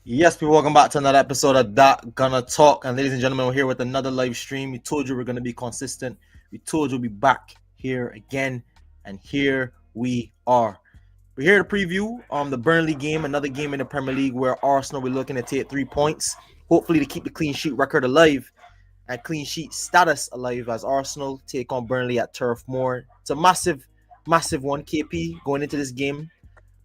Yes, people, welcome back to another episode of That Gonna Talk. And ladies and gentlemen, we're here with another live stream. We told you we're gonna be consistent. We told you we'll be back here again, and here we are. We're here to preview the Burnley game, another game in the Premier League where Arsenal will be looking to take 3 points, hopefully to keep the clean sheet record alive and clean sheet status alive as Arsenal take on Burnley at Turf Moor. It's a massive, massive one. KP going into this game.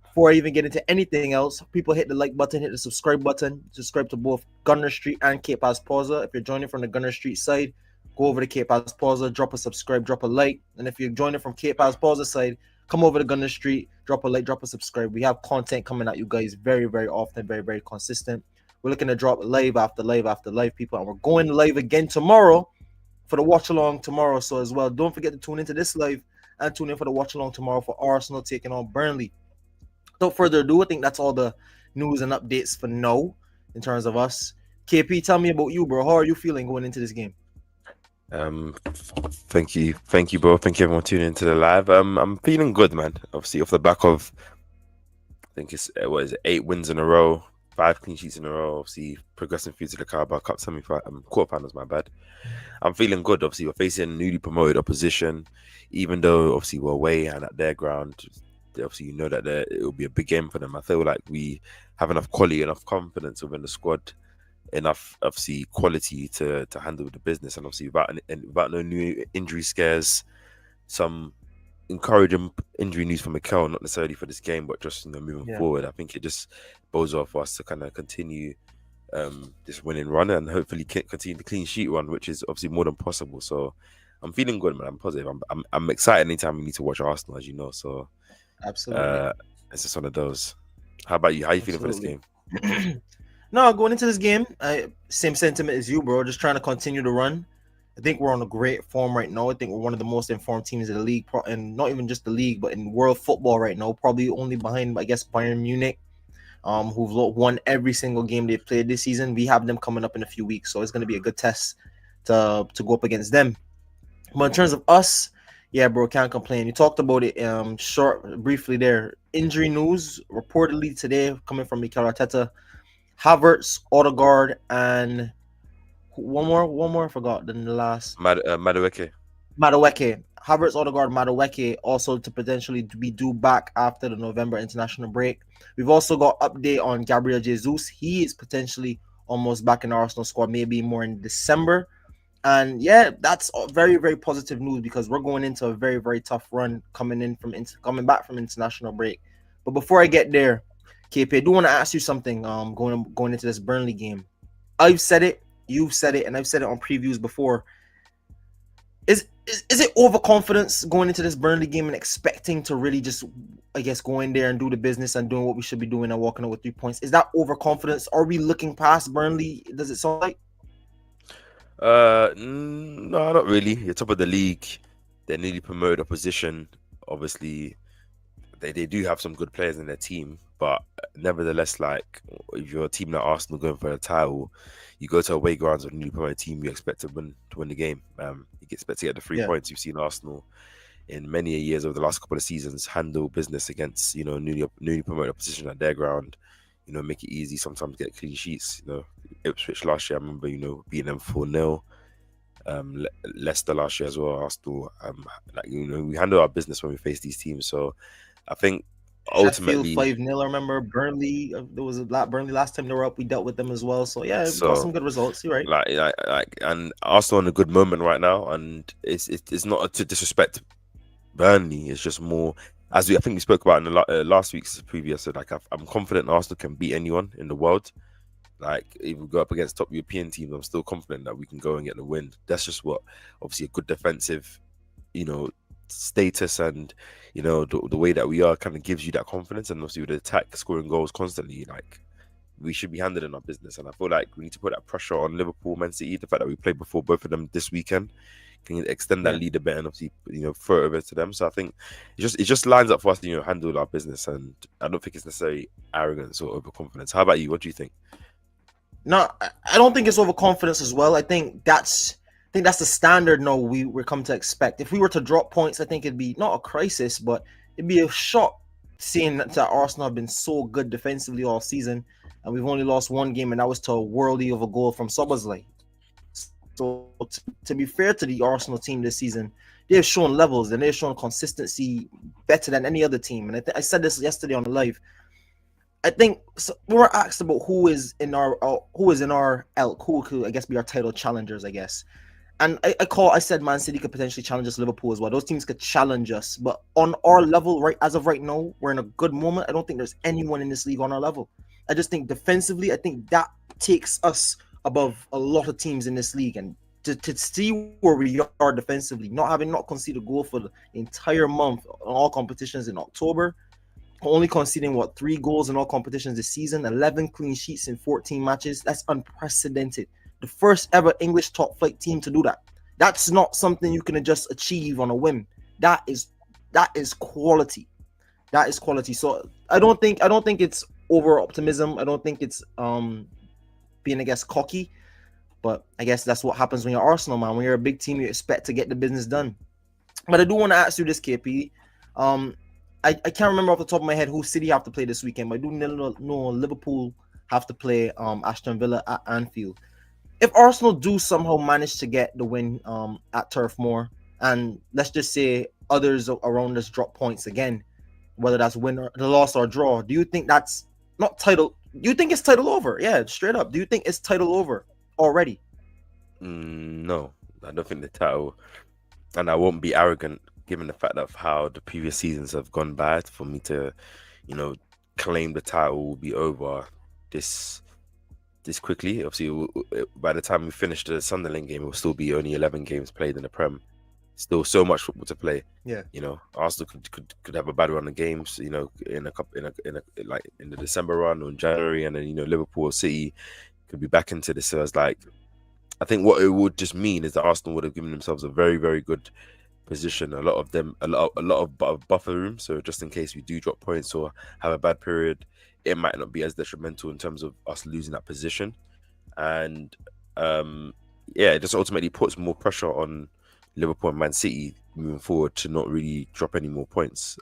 Before I even get into anything else, people hit the like button, hit the subscribe button, subscribe to both Gunner Street and KAPE Pausa. If you're joining from the Gunner Street side, go over to KAPE Pausa, drop a subscribe, drop a like. And if you're joining from KAPE Pausa side, come over to Gunner Street, drop a like, drop a subscribe. We have content coming at you guys very, very often, very, very consistent. We're looking to drop live after live after live, people, and we're going live again tomorrow for the watch along tomorrow. So as well, don't forget to tune into this live and tune in for the watch along tomorrow for Arsenal taking on Burnley. Without further ado, I think that's all the news and updates for now in terms of us. KP, tell me about you, bro. How are you feeling going into this game? Thank you, bro. Thank you, everyone tuning into the live. I'm feeling good, man. Obviously, off the back of, I think it's 8 wins in a row, 5 clean sheets in a row. Obviously, progressing through to the Carabao Cup quarterfinals. My bad. I'm feeling good. Obviously, we're facing newly promoted opposition, even though obviously we're away and at their ground. Obviously, you know that it will be a big game for them. I feel like we have enough quality, enough confidence within the squad, enough obviously quality to handle the business, and obviously without no new injury scares, some encouraging injury news from Mikel, not necessarily for this game, but just moving forward. I think it just bodes well for us to kind of continue this winning run and hopefully continue the clean sheet run, which is obviously more than possible. So I'm feeling good, man. I'm positive. I'm excited anytime we need to watch Arsenal, as you know. So Absolutely. it's just one of those. How about you? How are you feeling for this Absolutely. game? No, going into this game, same sentiment as you, bro. Just trying to continue to run. I think we're on a great form right now. I think we're one of the most informed teams in the league, and not even just the league, but in world football right now. Probably only behind, I guess, Bayern Munich, who've won every single game they've played this season. We have them coming up in a few weeks, so it's going to be a good test to go up against them. But in terms of us, yeah, bro, can't complain. You talked about it briefly there. Injury news reportedly today coming from Mikel Arteta. Havertz, Odegaard, and one more. I forgot the last. Madueke. Madueke. Havertz, Odegaard, Madueke also to potentially be due back after the November international break. We've also got update on Gabriel Jesus. He is potentially almost back in the Arsenal squad, maybe more in December. And yeah, that's very, very positive news because we're going into a very, very tough run coming back from international break. But before I get there, KP, I do want to ask you something. Going into this Burnley game, I've said it, you've said it, and I've said it on previews before. Is it overconfidence going into this Burnley game and expecting to really just, I guess, go in there and do the business and doing what we should be doing and walking out with 3 points? Is that overconfidence? Are we looking past Burnley? Does it sound like? No, not really. You're top of the league. They're newly promoted opposition. Obviously, they do have some good players in their team, but nevertheless, like if you're a team like Arsenal going for a title, you go to away grounds with a newly promoted team, you expect to win the game. You expect to get the 3 points. You've seen Arsenal in many years over the last couple of seasons handle business against newly promoted opposition at their ground. Make it easy. Sometimes get clean sheets. Ipswich last year, I remember beating them 4-0. Leicester last year as well. Arsenal, we handle our business when we face these teams. So I think ultimately Sheffield 5-0. I remember Burnley. There was a lot. Burnley last time they were up, we dealt with them as well. So yeah, we got some good results. You're right. And Arsenal in a good moment right now, and it's not to disrespect Burnley. It's just more as I think we spoke about in the last week's preview. I said I'm confident Arsenal can beat anyone in the world. Like if we go up against top European teams, I'm still confident that we can go and get the win. That's just what obviously a good defensive, status and the way that we are kind of gives you that confidence. And obviously with the attack scoring goals constantly, like we should be handling our business. And I feel like we need to put that pressure on Liverpool, Man City. The fact that we played before both of them this weekend can extend that lead a bit and obviously throw it over to them. So I think it just lines up for us to handle our business. And I don't think it's necessarily arrogance or overconfidence. How about you? What do you think? No, I don't think it's overconfidence as well. I think that's the standard. No, we're come to expect. If we were to drop points, I think it'd be not a crisis, but it'd be a shock seeing that Arsenal have been so good defensively all season. and we've only lost one game, and that was to a worldie of a goal from Soboslai. So to be fair to the Arsenal team this season, they have shown levels and they have shown consistency better than any other team. And I said this yesterday on the live. I think so, we were asked about who is in our elk, who could I guess be our title challengers, I guess. And I said Man City could potentially challenge us, Liverpool as well. Those teams could challenge us, but on our level, right as of right now, we're in a good moment. I don't think there's anyone in this league on our level. I just think defensively, I think that takes us above a lot of teams in this league. And to see where we are defensively, not conceded a goal for the entire month on all competitions in October, only conceding 3 goals in all competitions this season, 11 clean sheets in 14 matches. That's unprecedented. The first ever English top flight team to do that. That's not something you can just achieve on a whim. That is quality. That is quality. So I don't think it's over optimism. I don't think it's being, I guess, cocky. But I guess that's what happens when you're Arsenal, man. When you're a big team, you expect to get the business done. But I do want to ask you this, KP. I can't remember off the top of my head who City have to play this weekend, but I do know Liverpool have to play Aston Villa at Anfield. If Arsenal do somehow manage to get the win at Turf Moor, and let's just say others around us drop points again, whether that's win or the loss or draw, do you think that's not title? Do you think it's title over? Yeah, straight up. Do you think it's title over already? No, I don't think the title, and I won't be arrogant given the fact of how the previous seasons have gone bad for me to, claim the title will be over this quickly. Obviously, by the time we finish the Sunderland game, it will still be only 11 games played in the Prem. Still so much football to play. Yeah. Arsenal could have a bad run of games. In the December run or in January, and then Liverpool or City could be back into this. So it's like, I think what it would just mean is that Arsenal would have given themselves a very, very good position. A lot of buffer room. So just in case we do drop points or have a bad period, it might not be as detrimental in terms of us losing that position. And it just ultimately puts more pressure on Liverpool and Man City moving forward to not really drop any more points.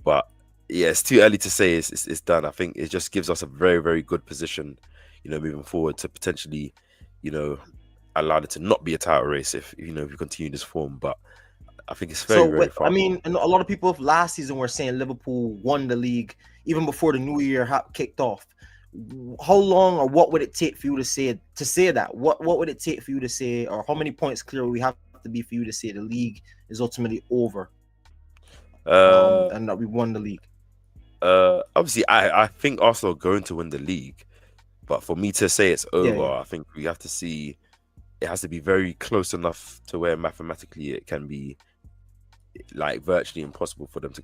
But it's too early to say it's done. I think it just gives us a very, very good position, moving forward to potentially, allow it to not be a title race if we continue this form. But I think it's very far. I mean, and a lot of people last season were saying Liverpool won the league even before the new year kicked off. How long or what would it take for you to say that? What would it take for you to say, or how many points clear we have to be for you to say the league is ultimately over and that we won the league? Obviously, I think Arsenal are going to win the league, but for me to say it's over, I think we have to see it has to be very close enough to where mathematically it can be like virtually impossible for them to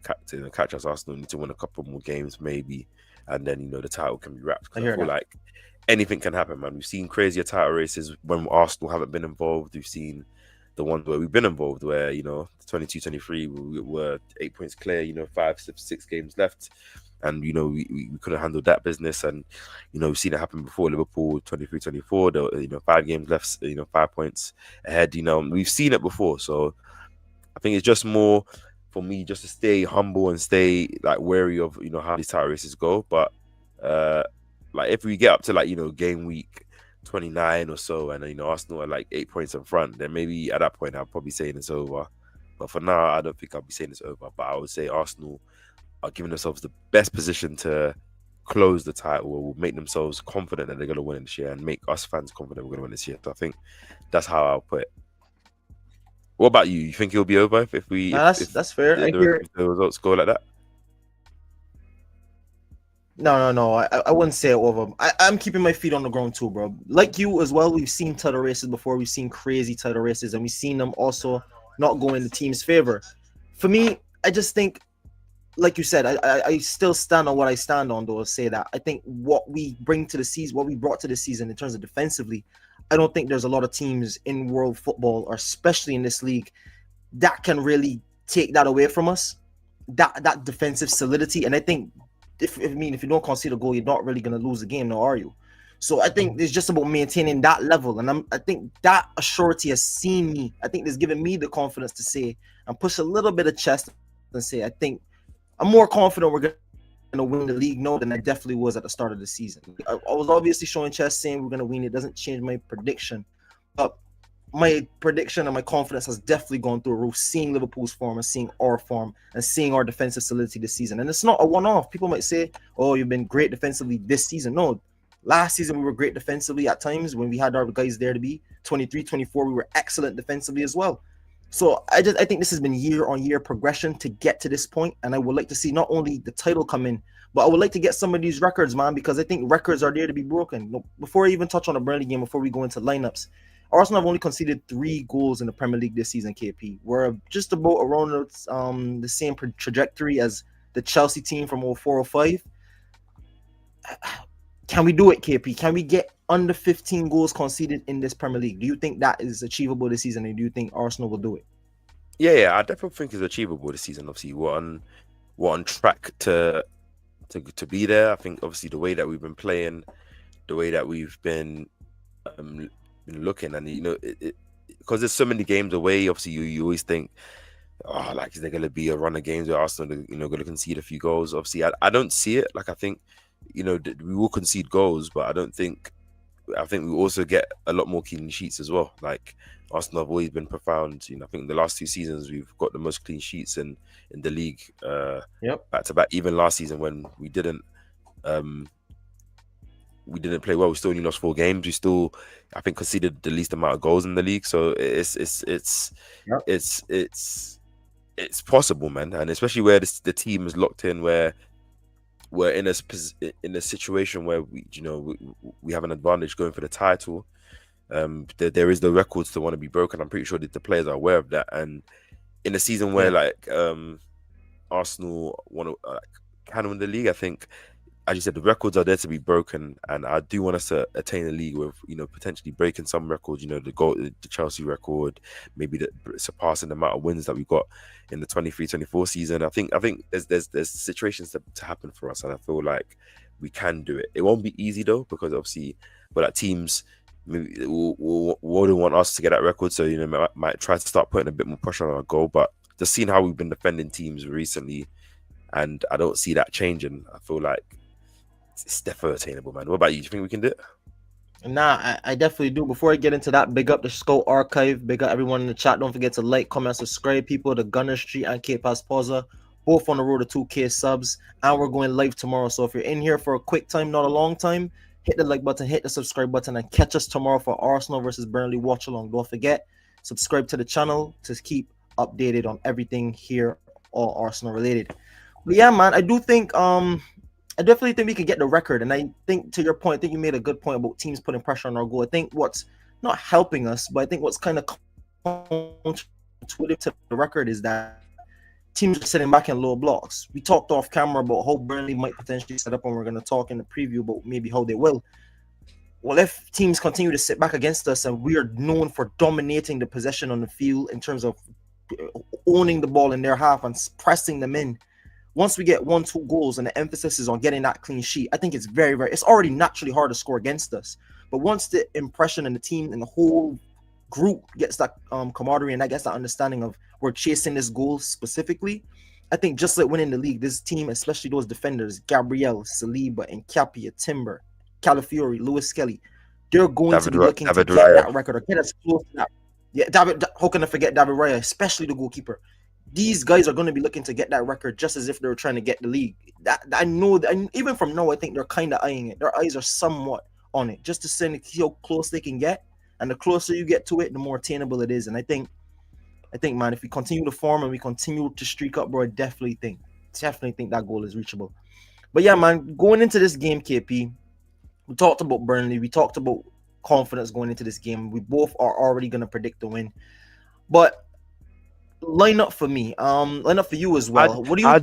catch us. Arsenal need to win a couple more games maybe, and then the title can be wrapped. I feel like anything can happen, man. We've seen crazier title races when Arsenal haven't been involved. We've seen the ones where we've been involved, where 22-23 we were 8 points clear, 5-6 games left, and we could have handled that business. And we've seen it happen before. Liverpool 23-24, 5 games left, 5 points ahead. We've seen it before. So I think it's just more for me just to stay humble and stay like wary of how these title races go. But like if we get up to game week 29 or so, and Arsenal are 8 points in front, then maybe at that point I'll probably saying it's over. But for now, I don't think I'll be saying it's over. But I would say Arsenal are giving themselves the best position to close the title, or will make themselves confident that they're going to win this year, and make us fans confident we're going to win this year. So I think that's how I'll put it. What about you? You think it'll be over if we? That's fair. The results go like that. No. I wouldn't say it over. I'm keeping my feet on the ground too, bro. Like you as well. We've seen title races before. We've seen crazy title races, and we've seen them also not go in the team's favor. For me, I just think, like you said, I still stand on what I stand on, though. Say that I think what we bring to the season, what we brought to the season in terms of defensively, I don't think there's a lot of teams in world football, or especially in this league, that can really take that away from us. That defensive solidity, and I think. If you don't concede a goal, you're not really going to lose the game, now are you? So I think it's just about maintaining that level, and I think that assurity has seen me. I think it's given me the confidence to say and push a little bit of chest and say I think I'm more confident we're going to to win the league? No, than I definitely was at the start of the season. I was obviously showing chest saying we're going to win. It doesn't change my prediction. But my prediction and my confidence has definitely gone through a roof, seeing Liverpool's form and seeing our form and seeing our defensive solidity this season. And it's not a one-off. People might say, oh, you've been great defensively this season. No, last season we were great defensively at times when we had our guys there to be. 23, 24, we were excellent defensively as well. So I think this has been year-on-year progression to get to this point, and I would like to see not only the title come in, but I would like to get some of these records, man, because I think records are there to be broken. Before I even touch on the Burnley game, before we go into lineups, Arsenal have only conceded 3 goals in the Premier League this season, KP. We're just about around the same trajectory as the Chelsea team from 04-05. Can we do it, KP? Can we get under 15 goals conceded in this Premier League? Do you think that is achievable this season, and do you think Arsenal will do it? Yeah, I definitely think it's achievable this season. Obviously, we're on track to be there. I think obviously the way that we've been playing, the way that we've been looking, and because there's so many games away. Obviously, you always think, oh, like, is there going to be a run of games where Arsenal, going to concede a few goals? Obviously, I don't see it. Like, I think, we will concede goals, but I think we also get a lot more clean sheets as well. Like, Arsenal have always been profound. I think the last 2 seasons we've got the most clean sheets in the league. Back to back. Even last season when we didn't play well, we still only lost 4 games. We still, I think, conceded the least amount of goals in the league. So it's possible, man. And especially where the team is locked in, where we're in a situation where we have an advantage going for the title. There is the records to want to be broken. I'm pretty sure that the players are aware of that. And in a season where Arsenal want to can win the league, I think, as you said, the records are there to be broken, and I do want us to attain a league with potentially breaking some records. The Chelsea record, maybe surpassing the amount of wins that we got in the 23-24 season. I think there's situations to happen for us, and I feel like we can do it. It won't be easy though, because obviously, teams maybe will want us to get that record, so might try to start putting a bit more pressure on our goal. But just seeing how we've been defending teams recently, and I don't see that changing. I feel like it's definitely attainable, man. What about you? Do you think we can do it? Nah, I definitely do. Before I get into that, big up the Skull Archive. Big up everyone in the chat. Don't forget to like, comment, subscribe, people. The Gunner Street and KAPE Pausa, both on the road to 2K subs. And we're going live tomorrow. So if you're in here for a quick time, not a long time, hit the like button, hit the subscribe button, and catch us tomorrow for Arsenal versus Burnley watch along. Don't forget, subscribe to the channel to keep updated on everything here, all Arsenal related. But yeah, man, I do think I definitely think we can get the record. And I think, to your point, I think you made a good point about teams putting pressure on our goal. I think what's not helping us, but I think what's kind of counterintuitive to the record is that teams are sitting back in low blocks. We talked off camera about how Burnley might potentially set up, and we're going to talk in the preview about maybe how they will. Well, if teams continue to sit back against us, and we are known for dominating the possession on the field in terms of owning the ball in their half and pressing them in, once we get 1-2 goals and the emphasis is on getting that clean sheet, I think it's it's already naturally hard to score against us. But once the impression and the team and the whole group gets that camaraderie and that gets that understanding of we're chasing this goal specifically, I think just like winning the league, this team, especially those defenders, Gabriel, Saliba, and Capia, Timber, Calafiori, Lewis Kelly, they're going to be looking to get that record or get us close to that. Yeah, how can I forget David Raya, especially the goalkeeper? These guys are going to be looking to get that record just as if they were trying to get the league. That I know that even from now, I think they're kind of eyeing it. Their eyes are somewhat on it, just to see how close they can get. And the closer you get to it, the more attainable it is. And I think, man, if we continue to form and we continue to streak up, bro, I definitely think that goal is reachable. But yeah, man, going into this game, KP, we talked about Burnley. We talked about confidence going into this game. We both are already going to predict the win. But line up for me, line up for you as well. What do you think?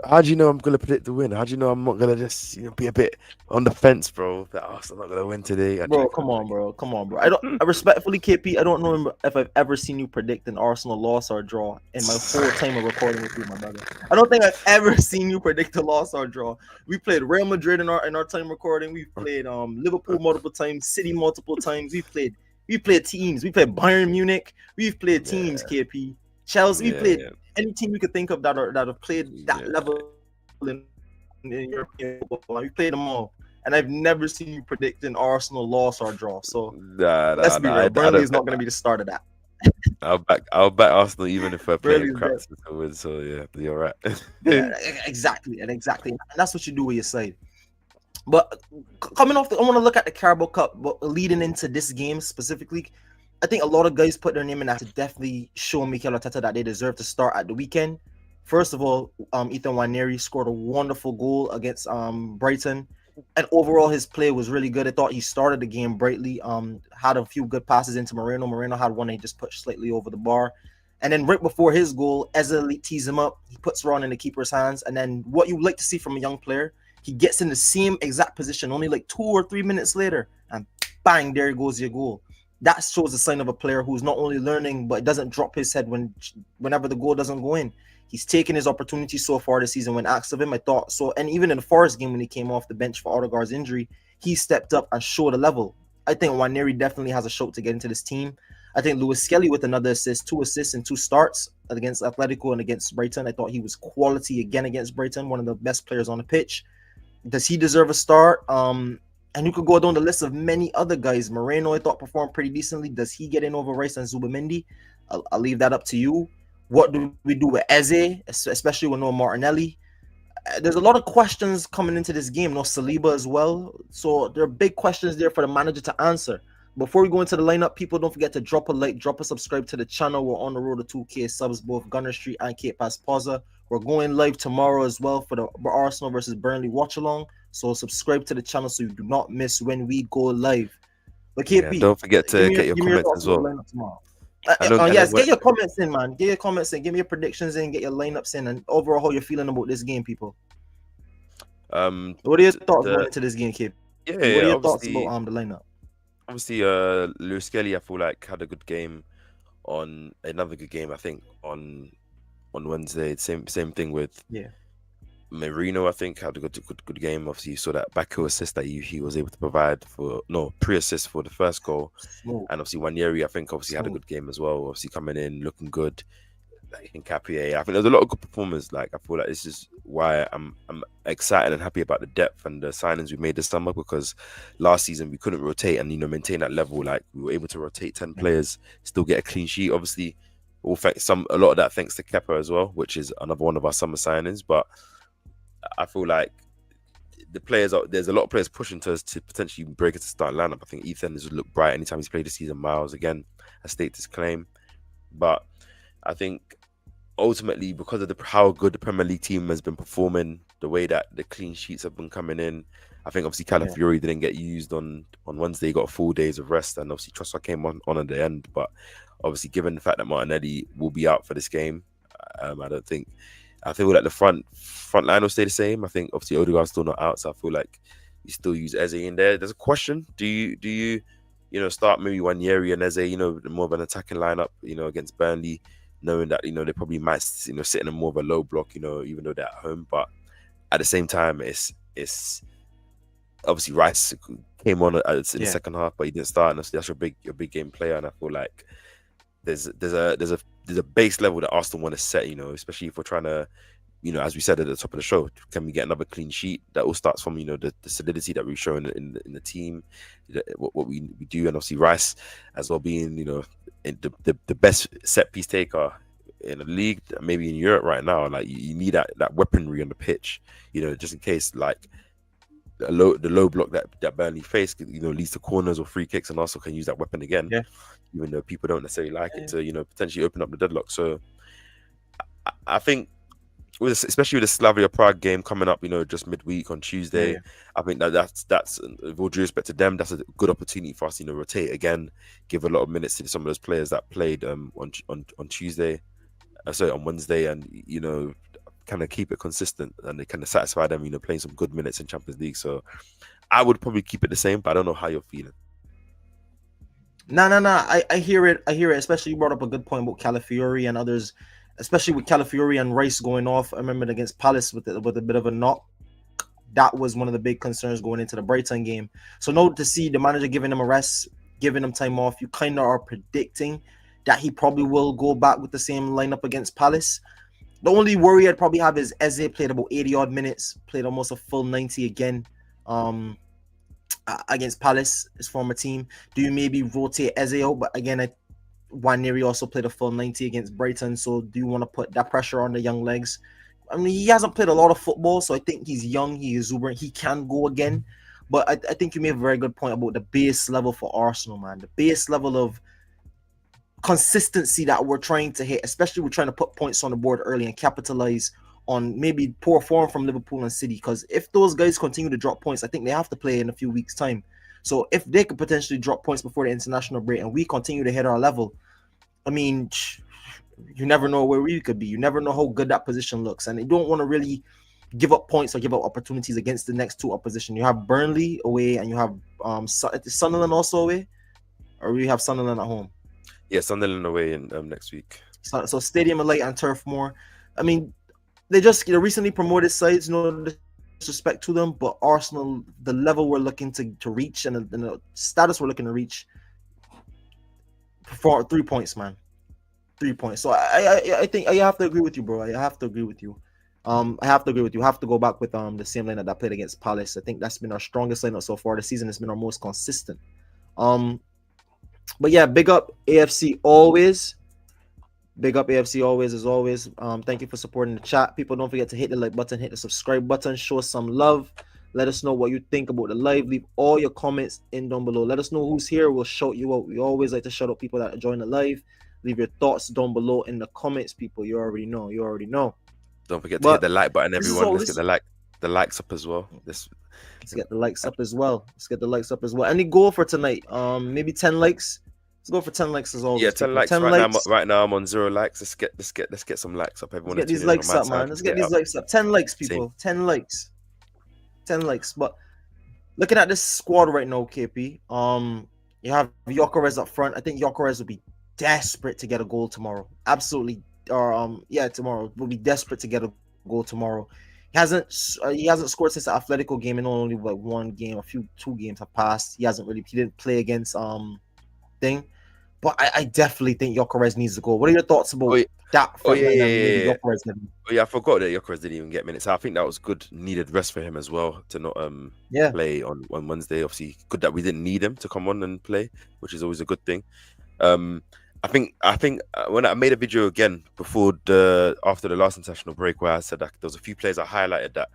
How do you know I'm gonna predict the win? How do you know I'm not gonna just be a bit on the fence, bro? That Arsenal not gonna win today, bro. Come on, bro. I respectfully, KP, I don't know if I've ever seen you predict an Arsenal loss or draw in my whole time of recording with you, my brother. I don't think I've ever seen you predict a loss or draw. We played Real Madrid in our time recording. We've played Liverpool multiple times, City multiple times. We played teams. We played Bayern Munich. We've played teams, KP. Chelsea, we played any team you could think of that have played that level in in European football. You played them all, and I've never seen you predict an Arsenal loss or draw. So Nah, let's nah, be nah. real. I Burnley don't. is not going to be the start of that. I'll back Arsenal even if we're playing Burnley is crap there. to win. So yeah, you're right. Yeah, exactly, and that's what you do with your side. But coming off, I want to look at the Carabao Cup, but leading into this game specifically, I think a lot of guys put their name in that to definitely show Mikel Arteta that they deserve to start at the weekend. First of all, Ethan Nwaneri scored a wonderful goal against Brighton, and overall his play was really good. I thought he started the game brightly. Had a few good passes into Moreno. Moreno had one that he just pushed slightly over the bar. And then right before his goal, Eze tees him up. He puts Ron in the keeper's hands. And then what you like to see from a young player, he gets in the same exact position only like 2 or 3 minutes later, and bang, there goes your goal. That shows a sign of a player who's not only learning but doesn't drop his head whenever the goal doesn't go in. He's taken his opportunity so far this season when asked of him. I thought so, and even in the Forest game when he came off the bench for Odegaard's injury, he stepped up and showed a level. I think Nwaneri definitely has a shot to get into this team. I think Lewis Skelly with another assist, 2 assists and 2 starts against Atletico and against Brighton. I thought he was quality again against Brighton, one of the best players on the pitch. Does he deserve a start? And you could go down the list of many other guys. Moreno, I thought, performed pretty decently. Does he get in over Rice and Zubamendi? I'll leave that up to you. What do we do with Eze, especially with no Martinelli? There's a lot of questions coming into this game. No Saliba as well. So there are big questions there for the manager to answer. Before we go into the lineup, people, don't forget to drop a like, drop a subscribe to the channel. We're on the road to 2K subs, both Gunner Street and KAPE Pausa. We're going live tomorrow as well for the Arsenal versus Burnley watch along. So subscribe to the channel so you do not miss when we go live. But KP, Yeah, don't forget to get your give me your comments thoughts as about the well. lineup tomorrow. I know Yes, get your comments in, man. Get your comments in. Give me your predictions in. Get your lineups in, and overall how you're feeling about this game, people. What are your thoughts going into this game, KP? What are your thoughts about the lineup? Obviously, Lewis Kelly, I feel like had a good game on another good game. I think on Wednesday. Same thing with Marino. I think had a good game. Obviously, you saw that backhill assist that he was able to provide pre-assist for the first goal. Smooth. And obviously Nwaneri, I think obviously had a good game as well. Obviously coming in looking good. Like in KAPE, I think there's a lot of good performers. Like I feel like this is why I'm excited and happy about the depth and the signings we made this summer, because last season we couldn't rotate and maintain that level. Like we were able to rotate 10 players, still get a clean sheet. Obviously, a lot of that thanks to KEPA as well, which is another one of our summer signings. But I feel like there's a lot of players pushing to us to potentially break into start lineup. I think Ethan has looked bright anytime he's played this season. Miles again has staked his claim, but I think ultimately, because of how good the Premier League team has been performing, the way that the clean sheets have been coming in, I think obviously Calafiori didn't get used on Wednesday. He got 4 days of rest, and obviously Trossard came on at the end. But obviously, given the fact that Martinelli will be out for this game, I feel like the front line will stay the same. I think obviously Odegaard's still not out, so I feel like you still use Eze in there. There's a question: do you start maybe Nwaneri and Eze, more of an attacking lineup, against Burnley, knowing that they probably might sit in a more of a low block, even though they're at home. But at the same time, it's obviously Rice came on in the second half, but he didn't start, and that's your big game player. And I feel like there's a base level that Arsenal want to set, especially if we're trying to, as we said at the top of the show, can we get another clean sheet? That all starts from the solidity that we show in the team, what we do, and obviously Rice as well being the best set piece taker in the league, maybe in Europe right now. Like you need that weaponry on the pitch, just in case like the low block that Burnley face, leads to corners or free kicks, and also can use that weapon again. Even though people don't necessarily like it, to potentially open up the deadlock. So I think, especially with the Slavia Prague game coming up, just midweek on Tuesday, I think that's with all due respect to them, that's a good opportunity for us, rotate again, give a lot of minutes to some of those players that played on Tuesday, on Wednesday, and kind of keep it consistent and they kind of satisfy them, playing some good minutes in Champions League. So I would probably keep it the same, but I don't know how you're feeling. No. I hear it. Especially you brought up a good point about Calafiori and others, especially with Calafiori and Rice going off. I remember against Palace with a bit of a knock. That was one of the big concerns going into the Brighton game. So now to see the manager giving him a rest, giving him time off, you kind of are predicting that he probably will go back with the same lineup against Palace. The only worry I'd probably have is Eze played about 80 odd minutes, played almost a full 90 again. Against Palace, his former team. Do you maybe rotate Eze out? But again, Waneri also played a full 90 against Brighton. So do you want to put that pressure on the young legs? I mean, he hasn't played a lot of football, so I think he's young, he is exuberant, he can go again. But I think you made a very good point about the base level for Arsenal, man. The base level of consistency that we're trying to hit, especially we're trying to put points on the board early and capitalize on maybe poor form from Liverpool and City. Because if those guys continue to drop points, I think they have to play in a few weeks' time. So if they could potentially drop points before the international break and we continue to hit our level, I mean, you never know where we could be. You never know how good that position looks. And you don't want to really give up points or give up opportunities against the next two opposition. You have Burnley away and you have Sunderland also away, or we have Sunderland at home. Yeah, Sunderland away in next week. So Stadium of Light and Turf Moor. I mean, they recently promoted sides, no disrespect to them, but Arsenal, the level we're looking to reach and the status we're looking to reach, for 3 points, man. 3 points. So I think I have to agree with you, bro. I have to agree with you. I have to agree with you. I have to go back with the same lineup that played against Palace. I think that's been our strongest lineup so far. The season has been our most consistent. But yeah, big up AFC always. Big up AFC always, as always. Thank you for supporting the chat. People, don't forget to hit the like button, hit the subscribe button, show us some love. Let us know what you think about the live. Leave all your comments in down below. Let us know who's here. We'll shout you out. We always like to shout out people that join the live. Leave your thoughts down below in the comments, people. You already know. You already know. Don't forget to hit the like button, everyone. Let's get the likes up as well. Let's get the likes up as well. Let's get the likes up as well. Any goal for tonight? Maybe 10 likes. Let's go for 10 likes as always. Yeah, 10 likes. 10 likes. Right now I'm on 0 likes. Let's get some likes up. Everyone, let's get these likes up, man. Let's get these likes up. 10 likes, people. 10 likes. 10 likes. But looking at this squad right now, KP, you have Gyökeres up front. I think Gyökeres will be desperate to get a goal tomorrow. Absolutely. Tomorrow. Will be desperate to get a goal tomorrow. He hasn't scored since the Atletico game, and only like one game, two games have passed. He didn't play against thing. But I definitely think Gyökeres needs to go. What are your thoughts about that? I forgot that Gyökeres didn't even get minutes. I think that was good, needed rest for him as well to not play on Wednesday. Obviously, good that we didn't need him to come on and play, which is always a good thing. I think when I made a video again after the last international break where I said that there was a few players I highlighted that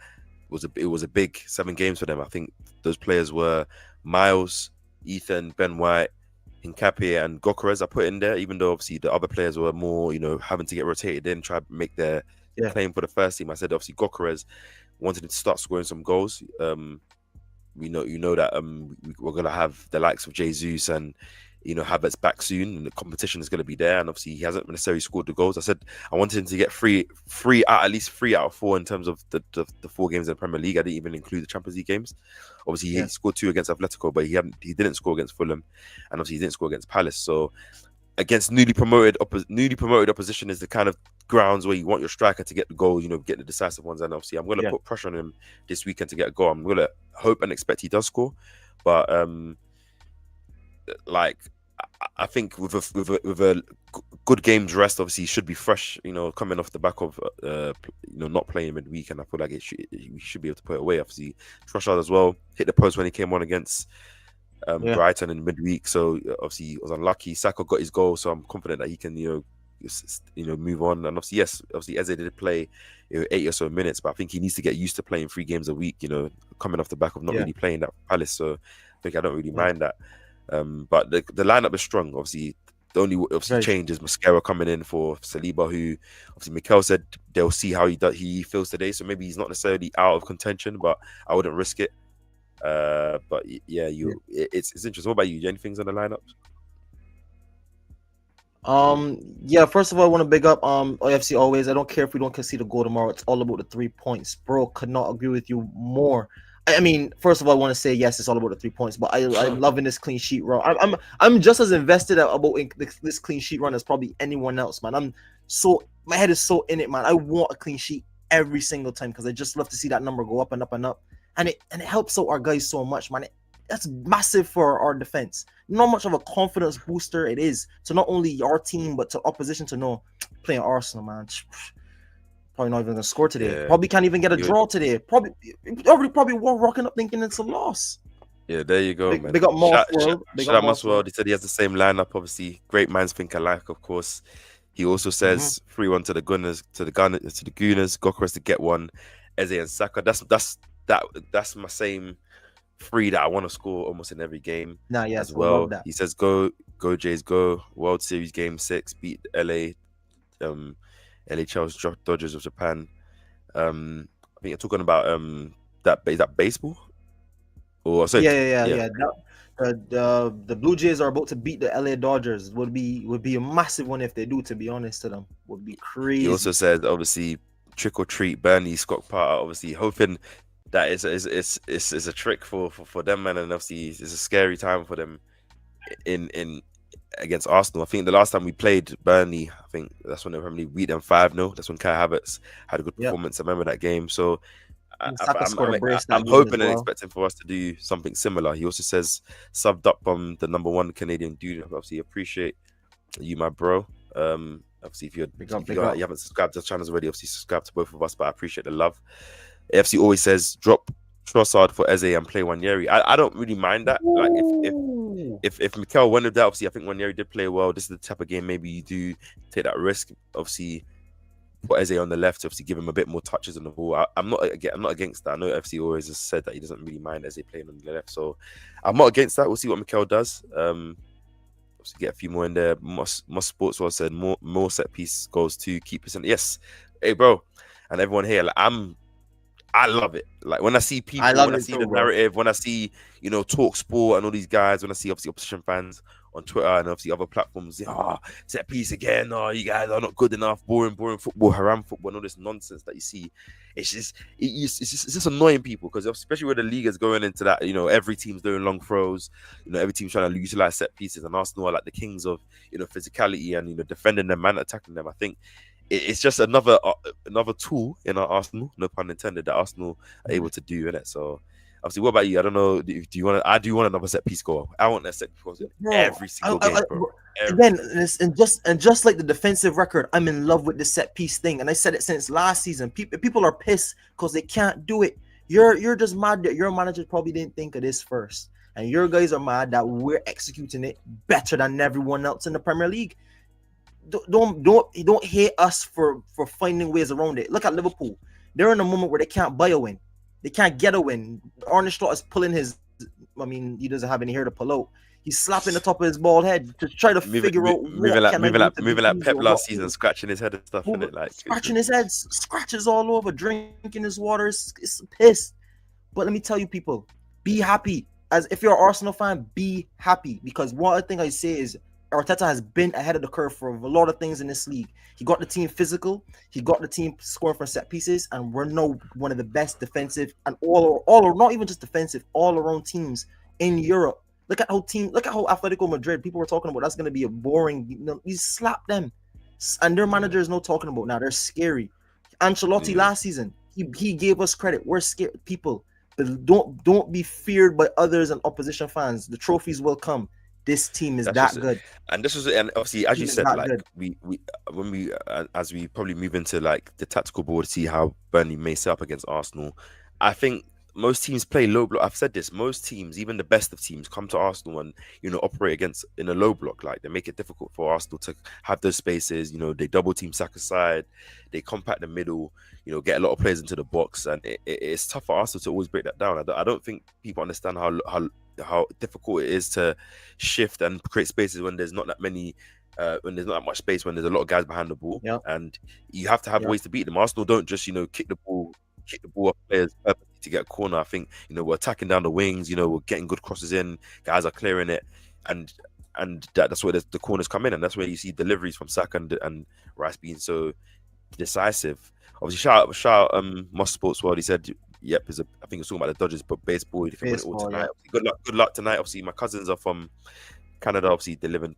it was a big 7 games for them. I think those players were Miles, Ethan, Ben White, KAPE and Gyökeres I put in there, even though obviously the other players were more, having to get rotated in, try to make their claim for the first team. I said obviously Gyökeres wanted to start scoring some goals. We know that we're gonna have the likes of Jesus and Havertz back soon, and the competition is going to be there. And obviously, he hasn't necessarily scored the goals. I said I wanted him to get at least 3 out of 4 in terms of the 4 games in the Premier League. I didn't even include the Champions League games. Obviously, he scored 2 against Atletico, but he didn't score against Fulham, and obviously he didn't score against Palace. So against newly promoted opposition is the kind of grounds where you want your striker to get the goals, get the decisive ones. And obviously, I'm going to put pressure on him this weekend to get a goal. I'm going to hope and expect he does score, but I think with a good game's rest, obviously he should be fresh. Coming off the back of not playing midweek, and I feel like we should be able to put it away. Obviously, Trossard as well hit the post when he came on against Brighton in midweek. So obviously he was unlucky. Saka got his goal, so I'm confident that he can move on. And obviously Eze did play 8 or so minutes, but I think he needs to get used to playing 3 games a week. Coming off the back of not really playing that Palace, so I think I don't really mind that. But the lineup is strong. Obviously, the only change is Mascara coming in for Saliba, who obviously Mikel said they'll see how he feels today. So maybe he's not necessarily out of contention, but I wouldn't risk it. But it's interesting. What about you? Any things on the lineups? First of all, I want to big up AFC always. I don't care if we don't concede a goal tomorrow. It's all about the 3 points, bro. Could not agree with you more. I mean, first of all, I want to say yes, it's all about the 3 points, but I'm loving this clean sheet run. I'm just as invested about this clean sheet run as probably anyone else, man. My head is so in it, man. I want a clean sheet every single time because I just love to see that number go up and up and up, and it helps out our guys so much, man. That's massive for our defense. Not much of a confidence booster it is to not only our team but to opposition to know playing Arsenal, man. Probably not even gonna score today. Yeah, Probably can't even get a you, draw today. Probably rocking up thinking it's a loss. yeah. There you go, man. Big up Moss World. Big Shout up out Moss World. Muswell. He said he has the same lineup. Obviously, great minds think alike. Of course, he also Mm-hmm. says 3-1 to the Gunners, to the Gooners. Gokaras to get one. Eze and Saka. That's my same three that I want to score almost in every game Nah, as yes, we love well. that. He says go Jays go. World Series Game 6, beat LA Chelsea Dodgers of Japan. I think you're talking about is that baseball? Or sorry, yeah. The Blue Jays are about to beat the LA Dodgers. Would be a massive one if they do. To be honest to them, would be crazy. He also said obviously trick or treat Burnley Scott Parker, obviously hoping that it's a trick for them, man, and obviously it's a scary time for them in against Arsenal. I think the last time we played Burnley, I think that's when they probably beat them 5-0. That's when Kai Havertz had a good performance. I remember that game. So Saka scored a brace that I'm game hoping as and well. expecting for us to do something similar. He also says subbed up on the number one Canadian dude. Obviously appreciate you, my bro. Obviously if you haven't subscribed to the channels already, obviously subscribe to both of us, but I appreciate the love. AFC always says drop Trossard for Eze and play Wanyeri. I don't really mind that. Like if Mikel went with that, obviously I think Wanyeri did play well. This is the type of game maybe you do take that risk. Obviously put Eze on the left, obviously give him a bit more touches on the ball. I'm not against that. I know FC always has said that he doesn't really mind Eze playing on the left, so I'm not against that. We'll see what Mikel does. Obviously get a few more in there. Moss Sports World said more set piece goals to keep percent. Yes, hey bro, and everyone here, like, I love it. Like when I see people, when I see the narrative, when I see, Talk Sport and all these guys, when I see obviously opposition fans on Twitter and obviously other platforms, set piece again, you guys are not good enough, boring football, haram football, and all this nonsense that you see. It's just annoying people, because especially where the league is going into that, every team's doing long throws, every team's trying to utilize set pieces, and Arsenal are like the kings of, physicality and, defending them and attacking them. I think it's just another tool in our Arsenal, no pun intended, that Arsenal are able to do in it. So obviously, what about you? I don't know. Do you want? I do want another set piece goal. I want that set piece goal every single game, bro. Again, and just like the defensive record, I'm in love with the set piece thing, and I said it since last season. People are pissed because they can't do it. You're just mad that your manager probably didn't think of this first, and your guys are mad that we're executing it better than everyone else in the Premier League. Don't hate us for finding ways around it. Look at Liverpool. They're in a moment where they can't buy a win. They can't get a win. Arne Slot is pulling his. I mean, he doesn't have any hair to pull out. He's slapping the top of his bald head to try to figure out moving like Pep last season, scratching his head and stuff, in it, like scratching his head, scratches all over, drinking his water. It's pissed. But let me tell you, people, be happy. As if you're an Arsenal fan, be happy, because one thing I say is Arteta has been ahead of the curve for a lot of things in this league. He got the team physical. He got the team scoring from set pieces, and we're now one of the best defensive and all not even just defensive, all around teams in Europe. Look at how Atletico Madrid, people were talking about that's going to be a boring. He slapped them, and their manager is no talking about now. They're scary. Ancelotti last season, he gave us credit. We're scared people, but don't be feared by others and opposition fans. The trophies will come. This team is good. And obviously, as you said, like as we probably move into like the tactical board, see how Burnley may set up against Arsenal. I think most teams play low block. I've said this. Most teams, even the best of teams, come to Arsenal and operate in a low block. Like they make it difficult for Arsenal to have those spaces. They double team Saka side, they compact the middle. Get a lot of players into the box, and it's tough for Arsenal to always break that down. I don't think people understand how difficult it is to shift and create spaces when there's not that many, when there's not that much space, when there's a lot of guys behind the ball, and you have to have ways to beat them. Arsenal don't just kick the ball off players to get a corner. I think we're attacking down the wings. We're getting good crosses in. Guys are clearing it, and that's where the corners come in, and that's where you see deliveries from Saka and Rice being so decisive. Obviously, shout out Moss Sports World. He said, "Yep, I think it's talking about the Dodgers, but baseball. You can win it all tonight. Yeah. Good luck tonight. Obviously, my cousins are from Canada. Obviously, they live in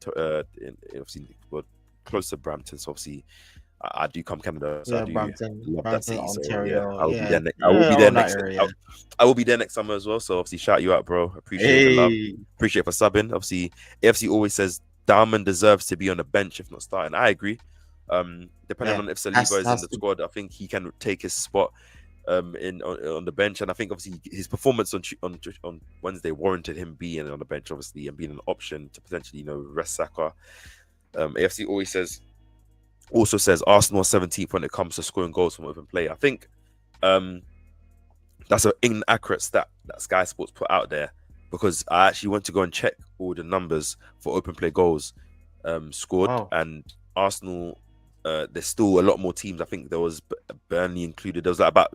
close to Brampton. So obviously, I do come Canada. So I do love that city. Ontario. So, I will be there next. I will be there next summer as well. So obviously, shout you out, bro. Appreciate the love. Appreciate for subbing. Obviously, AFC always says Diamond deserves to be on the bench if not starting. I agree. Depending Yeah, on if Saliba is in has the to. squad, I think he can take his spot in on the bench, and I think obviously his performance on Wednesday warranted him being on the bench, obviously, and being an option to potentially rest Saka. AFC also says Arsenal are 17th when it comes to scoring goals from open play. I think um, that's an inaccurate stat that Sky Sports put out there, because I actually went to go and check all the numbers for open play goals scored, Wow. and Arsenal. There's still a lot more teams. I think there was Burnley included. There was like about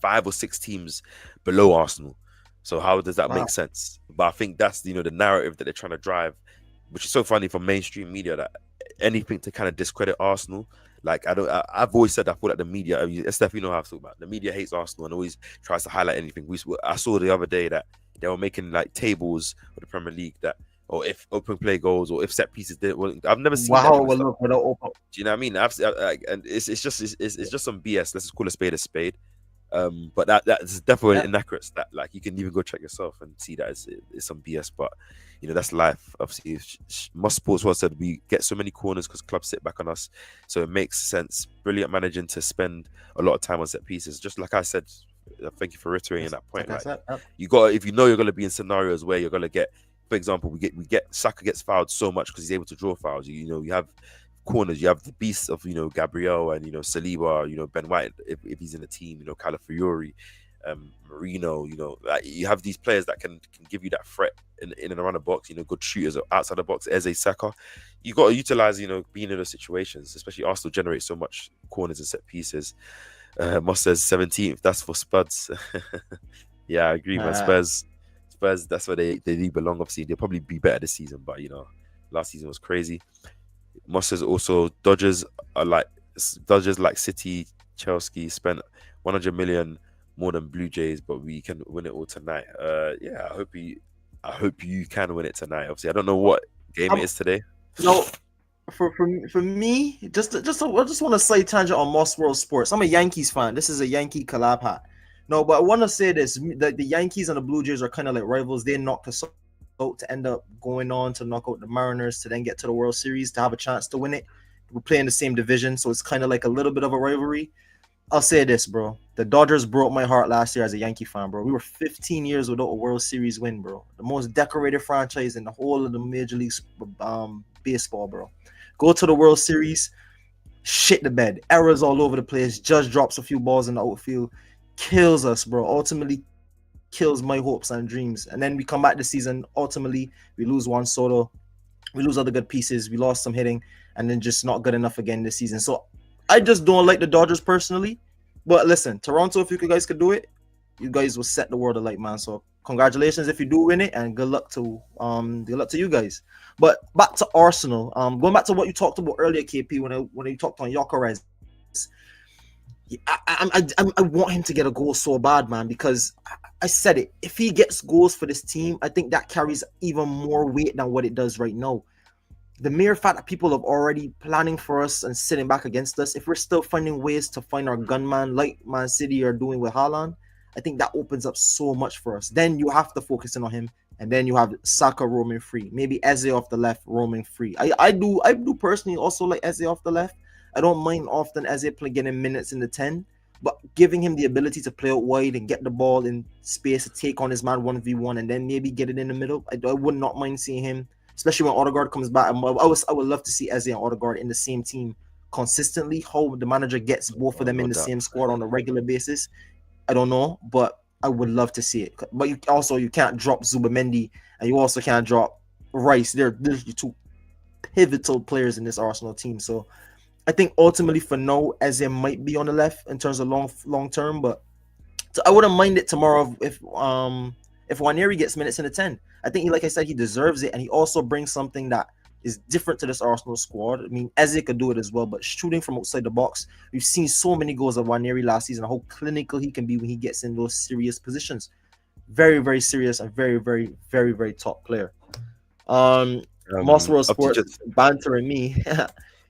5 or 6 teams below Arsenal. So how does that make Wow. sense? But I think that's the narrative that they're trying to drive, which is so funny for mainstream media, that anything to kind of discredit Arsenal. Like I've always said I feel like the media. I mean, Steph, you know how I talk about the media hates Arsenal and always tries to highlight anything. I saw the other day that they were making like tables for the Premier League, that or if open play goals or if set pieces did. Well, I've never seen that Wow. kind of Well, stuff. look, without open. Do you know what I mean? And it's just some BS. Let's just call a spade a spade. But that's definitely Yeah. an inaccurate stat. Like you can even go check yourself and see that it's some BS. But that's life. Obviously, Moss Sports well said we get so many corners because clubs sit back on us, so it makes sense. Brilliant managing to spend a lot of time on set pieces. Just like I said, thank you for reiterating that point. Like I Like said, you got, if you're going to be in scenarios where you're going to get, for example, we get Saka gets fouled so much because he's able to draw fouls. You have corners, you have the beasts of Gabriel and Saliba, Ben White if he's in the team, Calafiori, Marino, like you have these players that can give you that threat in and around the box, good shooters outside the box. Eze, Saka, you got to utilize being in those situations, especially Arsenal generate so much corners and set pieces. Moss says 17th, that's for Spuds. Yeah, I agree, man. uh, Spurs, that's where they do belong. Obviously, they'll probably be better this season, but last season was crazy. Moss says also Dodgers like City, Chelsea spent 100 million more than Blue Jays, but we can win it all tonight. Yeah, I hope you can win it tonight. Obviously, I don't know what game it I'm is today. no for me. I just want to say tangent on Moss World Sports. I'm a Yankees fan. This is a Yankee collab hat. No, but I want to say this: the Yankees and the Blue Jays are kind of like rivals. They knocked us out to end up going on to knock out the Mariners to then get to the World Series to have a chance to win it. We're playing the same division, so it's kind of like a little bit of a rivalry. I'll say this, bro. The Dodgers broke my heart last year as a Yankee fan, bro. We were 15 years without a World Series win, bro. The most decorated franchise in the whole of the Major League baseball, bro. Go to the World Series, shit the bed. Errors all over the place. Judge drops a few balls in the outfield. Kills us, bro. Ultimately kills my hopes and dreams. And then we come back this season. Ultimately, we lose Juan Soto. We lose other good pieces. We lost some hitting. And then just not good enough again this season. So I just don't like the Dodgers personally. But listen, Toronto, if you guys could do it, you guys will set the world alight, man. So congratulations if you do win it, and good luck to you guys. But back to Arsenal. Going back to what you talked about earlier, KP, when you talked on Gyökeres. I want him to get a goal so bad, man, because I said it. If he gets goals for this team, I think that carries even more weight than what it does right now. The mere fact that people have already planning for us and sitting back against us, if we're still finding ways to find our gunman like Man City are doing with Haaland, I think that opens up so much for us. Then you have to focus in on him, and then you have Saka roaming free, maybe Eze off the left roaming free. I do personally also like Eze off the left. I don't mind often Eze getting minutes in the 10, but giving him the ability to play out wide and get the ball in space to take on his man 1v1 and then maybe get it in the middle, I would not mind seeing him, especially when Odegaard comes back. I would love to see Eze and Odegaard in the same team consistently. How the manager gets both of them No in the doubt. same squad on a regular basis, I don't know, but I would love to see it. But you can't drop Zubamendi, and you also can't drop Rice. They're literally two pivotal players in this Arsenal team. So I think ultimately for now, Eze might be on the left in terms of long term, but so I wouldn't mind it tomorrow if Waneri gets minutes in the 10. I think like I said, he deserves it, and he also brings something that is different to this Arsenal squad. I mean, Eze could do it as well, but shooting from outside the box, we've seen so many goals of Waneri last season, how clinical he can be when he gets in those serious positions. Very, very serious and very, very, very, very top player. Moss World Up to Sports just bantering me.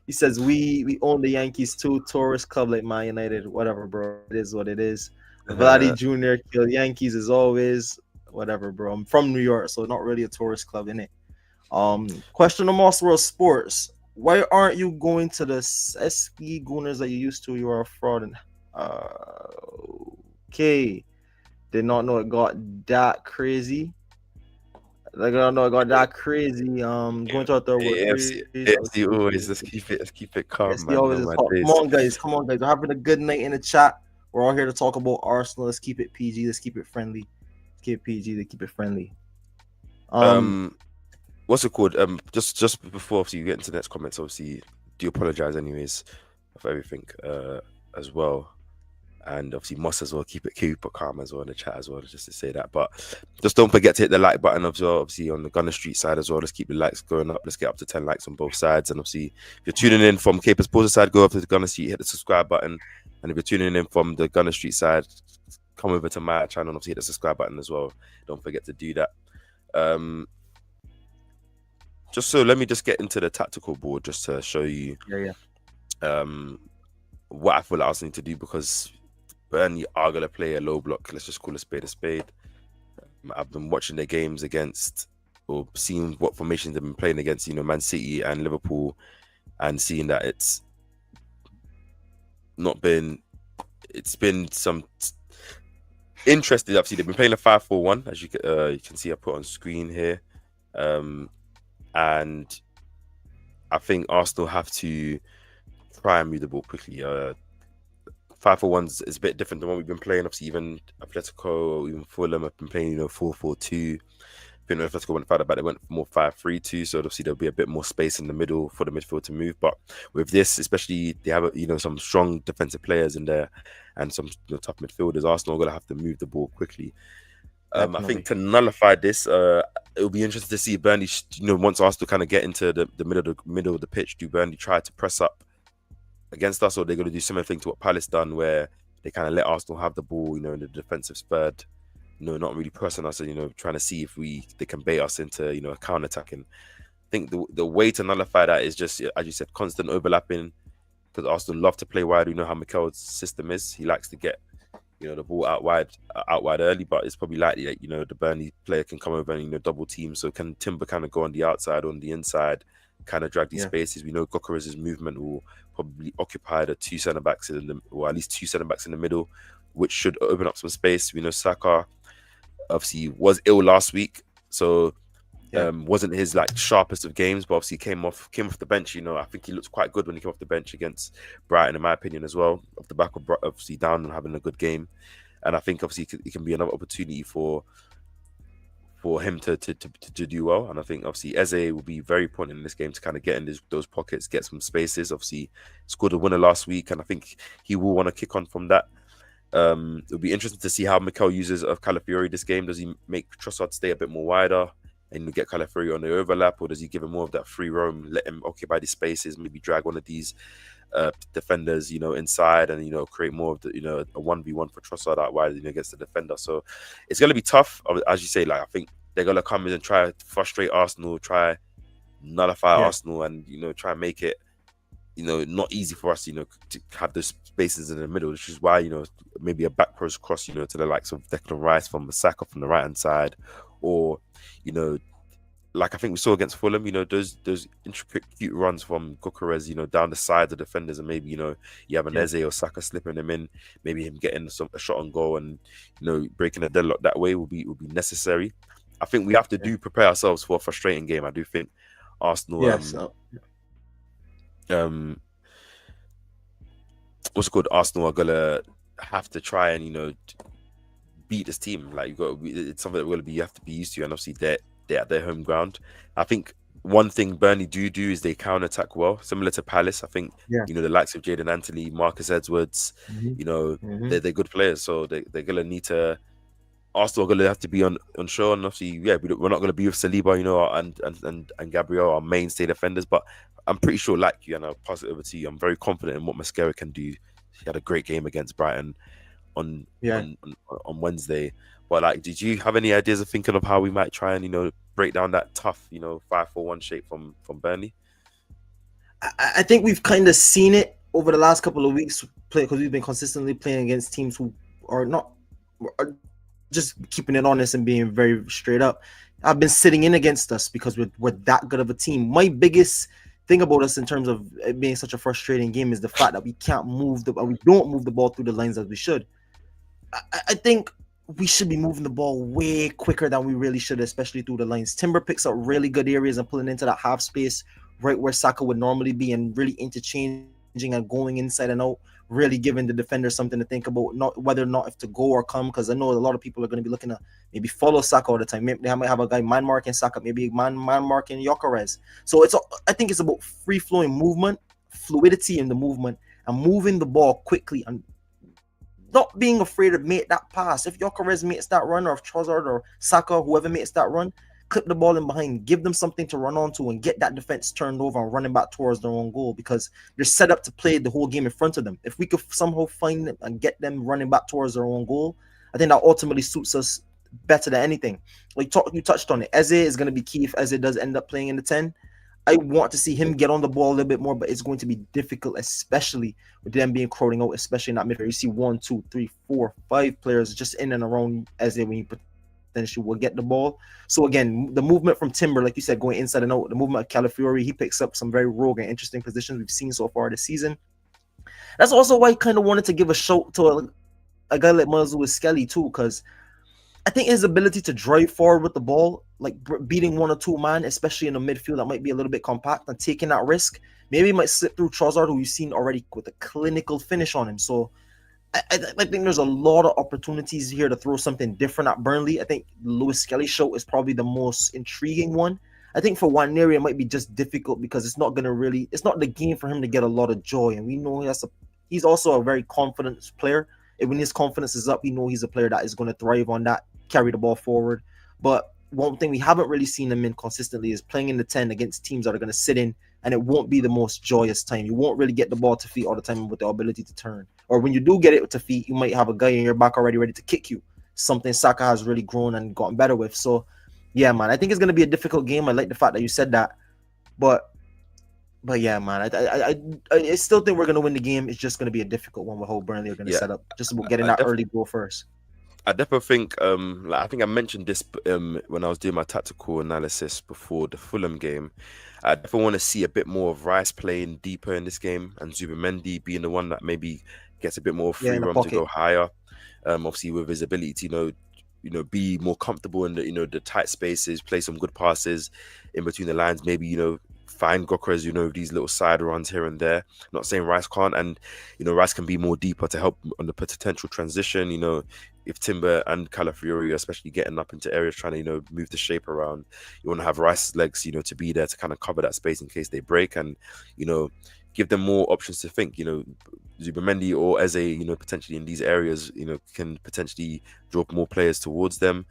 He says we own the Yankees too, tourist club like Man United. Whatever, bro. It is what it is. Vladdy Jr. kill Yankees as always. Whatever, bro. I'm from New York, so not really a tourist club in it. Question on Moss World Sports. Why aren't you going to the SE Gooners that you used to? You are a fraud. And okay, did not know it got that crazy. Like I don't know, it got that crazy. Going to a third world AFC, place. AFC always. Let's keep it Yes, calm, he man. always No is my hot. Come days. on, guys. Come on, guys. We're having a good night in the chat. We're all here to talk about Arsenal. Let's keep it PG. Let's keep it friendly. Let's keep it PG. Let's keep it friendly. Um, what's it called? Just before obviously you get into the next comments, obviously do apologize anyways for everything. As well. And obviously must as well keep it calm as well in the chat as well, just to say that. But just don't forget to hit the like button as well, obviously on the Gunner Street side as well. Let's keep the likes going up. Let's get up to 10 likes on both sides. And obviously if you're tuning in from KAPE Sports side, go up to the Gunner Street, hit the subscribe button. And if you're tuning in from the Gunner Street side, come over to my channel and obviously hit the subscribe button as well. Don't forget to do that. Just so let me just get into the tactical board just to show you what I feel like I also need to do, because Burnley are going to play a low block. Let's just call a spade a spade. I've been watching their games against, or seeing what formations they've been playing against, Man City and Liverpool, and seeing that it's been some interesting. Obviously, they've been playing a 5-4-1, as you can see I put on screen here. And I think Arsenal have to try and move the ball quickly. 5-4-1 is a bit different than what we've been playing. Obviously, even Atletico or even Fulham have been playing, 4-4-2. I think Atletico went further back, they went more 5-3-2. So obviously there'll be a bit more space in the middle for the midfield to move. But with this, especially they have some strong defensive players in there and some tough midfielders. Arsenal are going to have to move the ball quickly. I think to nullify this, it'll be interesting to see Burnley. Once Arsenal kind of get into the middle of the pitch, do Burnley try to press up against us, or they're going to do similar thing to what Palace done, where they kind of let Arsenal have the ball, in the defensive third, not really pressing us, and trying to see if they can bait us into a counter attacking. I think the way to nullify that is just, as you said, constant overlapping, because Arsenal love to play wide. We know how Mikel's system is; he likes to get the ball out wide early, but it's probably likely that the Burnley player can come over and double team. So can Timber kind of go on the outside, on the inside, kind of drag these spaces? We know Gokeres' movement will probably occupy the two centre backs or at least two centre backs in the middle, which should open up some space. We know Saka obviously was ill last week, so wasn't his sharpest of games, but obviously came off the bench. I think he looked quite good when he came off the bench against Brighton, in my opinion, as well, off the back of obviously down and having a good game. And I think obviously it can be another opportunity for him to do well. And I think obviously Eze will be very important in this game to kind of get in those pockets, get some spaces. Obviously scored a winner last week, and I think he will want to kick on from that. It'll be interesting to see how Mikel uses of Calafiori this game. Does he make Trossard stay a bit more wider and get Calafiori on the overlap, or does he give him more of that free roam, let him occupy the spaces, maybe drag one of these defenders, inside, and create more of the, a 1v1 for Trossard out wide, against the defender. So it's going to be tough, as you say. I think they're going to come in and try to frustrate Arsenal, try nullify Arsenal, and try and make it not easy for us, to have those spaces in the middle, which is why maybe a back post cross, to the likes of Declan Rice from Saka from the right hand side, or like I think we saw against Fulham, those intricate, cute runs from Gokeres, down the sides of defenders, and maybe you have an Eze or Saka slipping him in, maybe him getting a shot on goal, and breaking a deadlock that way will be necessary. I think we have to prepare ourselves for a frustrating game. I do think Arsenal, what's it called? Arsenal are gonna have to try and beat this team. It's something that you have to be used to, and obviously they're at their home ground. I think one thing Burnley do is they counter attack well, similar to Palace. I think the likes of Jadon Anthony, Marcus Edwards, they're good players, so they're gonna need to. Arsenal are gonna have to be on shore, and obviously, we're not gonna be with Saliba, and Gabriel, our mainstay defenders. But I'm pretty sure, like you, and I'll pass it over to you, I'm very confident in what Mascara can do. He had a great game against Brighton on Wednesday. But did you have any ideas of thinking of how we might try and break down that tough 5-4-1 shape from Burnley? I think we've kind of seen it over the last couple of weeks, because we've been consistently playing against teams who are just keeping it honest and being very straight up. I've been sitting in against us because we're that good of a team. My biggest thing about us in terms of it being such a frustrating game is the fact that we can't move we don't move the ball through the lines as we should. I think we should be moving the ball way quicker than we really should, especially through the lines. Timber picks up really good areas and pulling into that half space right where Saka would normally be, and really interchanging and going inside and out, really giving the defender something to think about, not whether or not if to go or come. Because I know a lot of people are going to be looking to maybe follow Saka all the time. Maybe they might have a guy man marking Saka, maybe man marking Gyökeres. So I think it's about free flowing movement, fluidity in the movement, and moving the ball quickly and not being afraid to make that pass. If Gyökeres makes that run, or if Trossard or Saka, whoever makes that run, clip the ball in behind, give them something to run onto, and get that defense turned over and running back towards their own goal, because they're set up to play the whole game in front of them. If we could somehow find them and get them running back towards their own goal, I think that ultimately suits us better than anything. Like you touched on it, Eze is going to be key if Eze does end up playing in the 10. I want to see him get on the ball a little bit more, but it's going to be difficult, especially with them being crowding out, especially in that midfield. You see 1, 2, 3, 4, 5 players just in and around Eze when he potentially will get the ball. So again, the movement from Timber, like you said, going inside and out, the movement of Calafiori, he picks up some very rogue and interesting positions we've seen so far this season. That's also why I kind of wanted to give a shout to a guy like Miles Lewis-Skelly too, because I think his ability to drive forward with the ball, like beating 1 or 2 man, especially in the midfield that might be a little bit compact, and taking that risk, maybe he might slip through Trossard, who we've seen already with a clinical finish on him. So I think there's a lot of opportunities here to throw something different at Burnley. I think Lewis-Skelly show is probably the most intriguing one. I think for Nwaneri it might be just difficult because it's not the game for him to get a lot of joy, and we know he's also a very confident player. And when his confidence is up, we know he's a player that is going to thrive on that, carry the ball forward. But one thing we haven't really seen him in consistently is playing in the 10 against teams that are going to sit in, and it won't be the most joyous time. You won't really get the ball to feet all the time with the ability to turn. Or when you do get it to feet, you might have a guy in your back already ready to kick you, something Saka has really grown and gotten better with. So, yeah, man, I think it's going to be a difficult game. I like the fact that you said that. But yeah, man, I still think we're going to win the game. It's just going to be a difficult one with how Burnley are going to set up, just about getting that early goal first. I definitely think, I think I mentioned this when I was doing my tactical analysis before the Fulham game. I definitely want to see a bit more of Rice playing deeper in this game, and Zubimendi being the one that maybe gets a bit more free roam to go higher. Obviously, with his ability to, be more comfortable in the, the tight spaces, play some good passes in between the lines. Maybe, find Gyökeres, these little side runs here and there. Not saying Rice can't, and Rice can be more deeper to help on the potential transition. If Timber and Calafiori are especially getting up into areas trying to move the shape around, you want to have Rice's legs to be there to kind of cover that space in case they break, and give them more options to think. Zubimendi or Eze, potentially in these areas, can potentially draw more players towards them.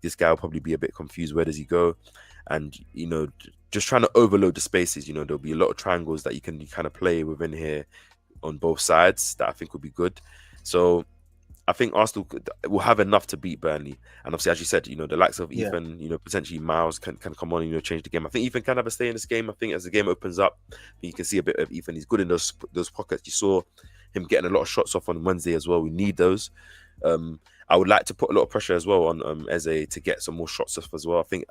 This guy will probably be a bit confused. Where does he go? And just trying to overload the spaces. There'll be a lot of triangles that you can kind of play within here on both sides that I think would be good. So I think Arsenal will have enough to beat Burnley. And obviously, as you said, the likes of Ethan, potentially Miles can come on, change the game. I think Ethan can have a stay in this game. I think as the game opens up, you can see a bit of Ethan. He's good in those pockets. You saw him getting a lot of shots off on Wednesday as well. We need those. I would like to put a lot of pressure as well on Eze to get some more shots off as well. I think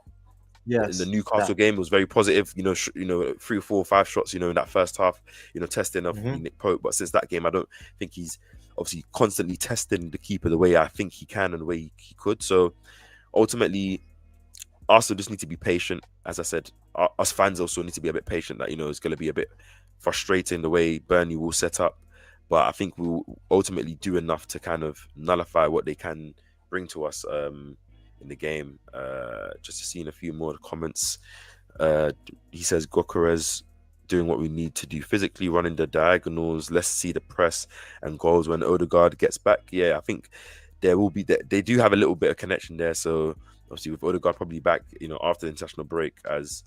in the Newcastle game, it was very positive. 3, 4, 5 shots. In that first half. Testing of Nick Pope. But since that game, I don't think he's obviously constantly testing the keeper the way I think he can and the way he could. So ultimately, Arsenal just need to be patient. As I said, us fans also need to be a bit patient. That it's going to be a bit frustrating the way Burnley will set up. But I think we'll ultimately do enough to kind of nullify what they can bring to us in the game. Just seeing a few more comments. He says Gyökeres doing what we need to do physically, running the diagonals. Let's see the press and goals when Odegaard gets back. Yeah, I think there will be they do have a little bit of connection there. So obviously with Odegaard probably back, after the international break, as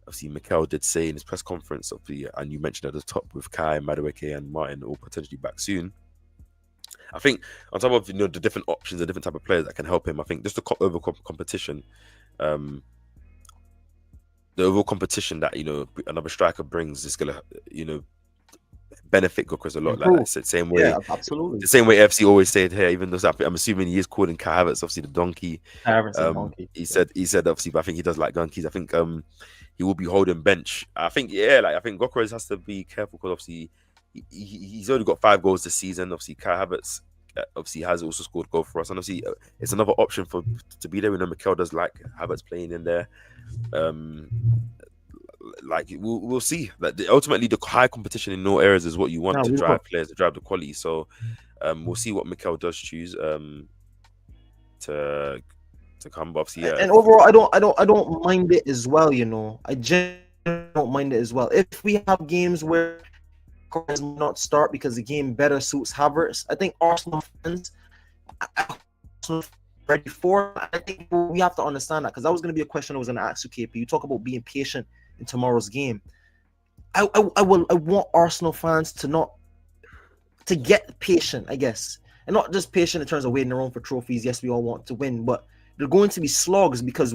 obviously Mikel did say in his press conference, and you mentioned at the top with Kai, Madueke and Martin all potentially back soon. I think on top of the different options, the different type of players that can help him, I think just the overall competition, the overall competition that another striker brings is gonna benefit Gokras a lot. Like I Improve. said, same way, Yeah, absolutely. the same way FC always said here. Even though I'm assuming he is calling Kai Havertz obviously the donkey. Havertz a donkey. He said obviously, but I think he does like donkeys. I think he will be holding bench. I think I think Gokras has to be careful because obviously he's only got 5 goals this season. Obviously Kai Havertz obviously has also scored a goal for us, and obviously it's another option for to be there. We know Mikel does like Havertz playing in there. Like we'll see. Like ultimately, the high competition in all areas is what you want No, to we drive will. players, to drive the quality. So we'll see what Mikel does choose to come. But obviously, And overall, I don't mind it as well. I genuinely don't mind it as well. If we have games where Gokras might not start because the game better suits Havertz, I think Arsenal fans, Arsenal fans are ready for it. I think we have to understand that, because that was going to be a question I was going to ask you, KP. You talk about being patient in tomorrow's game. I want Arsenal fans to get patient, I guess, and not just patient in terms of waiting around for trophies. Yes, we all want to win, but they're going to be slogs, because